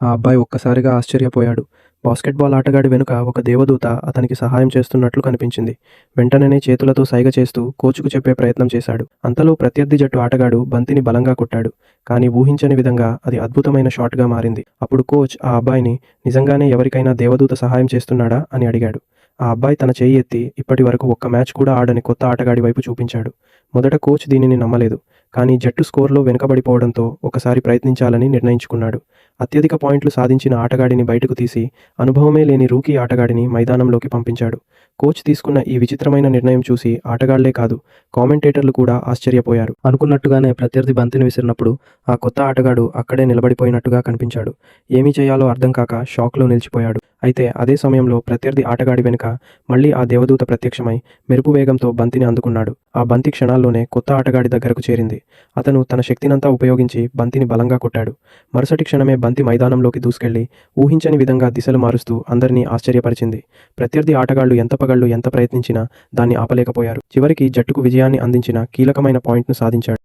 ఆ అబ్బాయి ఒక్కసారిగా ఆశ్చర్యపోయాడు. బాస్కెట్బాల్ ఆటగాడి వెనుక ఒక దేవదూత అతనికి సహాయం చేస్తున్నట్లు కనిపించింది. వెంటనే చేతులతో సైగ చేస్తూ కోచ్కు చెప్పే ప్రయత్నం చేశాడు. అంతలో ప్రత్యర్థి జట్టు ఆటగాడు బంతిని బలంగా కొట్టాడు. కానీ ఊహించని విధంగా అది అద్భుతమైన షాట్గా మారింది. అప్పుడు కోచ్ ఆ అబ్బాయిని నిజంగానే ఎవరికైనా దేవదూత సహాయం చేస్తున్నాడా అని అడిగాడు. ఆ అబ్బాయి తన చేయి ఎత్తి ఇప్పటి వరకు ఒక్క మ్యాచ్ కూడా ఆడని కొత్త ఆటగాడి వైపు చూపించాడు. మొదట కోచ్ దీనిని నమ్మలేదు. కానీ జట్టు స్కోర్లో వెనుకబడిపోవడంతో ఒకసారి ప్రయత్నించాలని నిర్ణయించుకున్నాడు. అత్యధిక పాయింట్లు సాధించిన ఆటగాడిని బయటకు తీసి అనుభవమే లేని రూకీ ఆటగాడిని మైదానంలోకి పంపించాడు. కోచ్ తీసుకున్న ఈ విచిత్రమైన నిర్ణయం చూసి ఆటగాళ్లే కాదు, కామెంటేటర్లు కూడా ఆశ్చర్యపోయారు. అనుకున్నట్టుగానే ప్రత్యర్థి బంతిని విసిరినప్పుడు ఆ కొత్త ఆటగాడు అక్కడే నిలబడిపోయినట్టుగా కనిపించాడు. ఏమీ చేయాలో అర్థం కాక షాక్లో నిలిచిపోయాడు. అయితే అదే సమయంలో ప్రత్యర్థి ఆటగాడి వెనుక మళ్ళీ ఆ దేవదూత ప్రత్యక్షమై మెరుపు వేగంతో బంతిని అందుకున్నాడు. ఆ బంతి క్షణాల్లోనే కొత్త ఆటగాడి దగ్గరకు చేరింది. అతను తన శక్తినంతా ఉపయోగించి బంతిని బలంగా కొట్టాడు. మరుసటి క్షణమే బంతి మైదానంలోకి దూసుకెళ్లి ఊహించని విధంగా దిశలు మారుస్తూ అందరినీ ఆశ్చర్యపరిచింది. ప్రత్యర్థి ఆటగాళ్లు ఎంత ప్రయత్నించినా దాన్ని ఆపలేకపోయారు. చివరికి జట్టుకు విజయాన్ని అందించిన కీలకమైన పాయింట్ను సాధించాడు.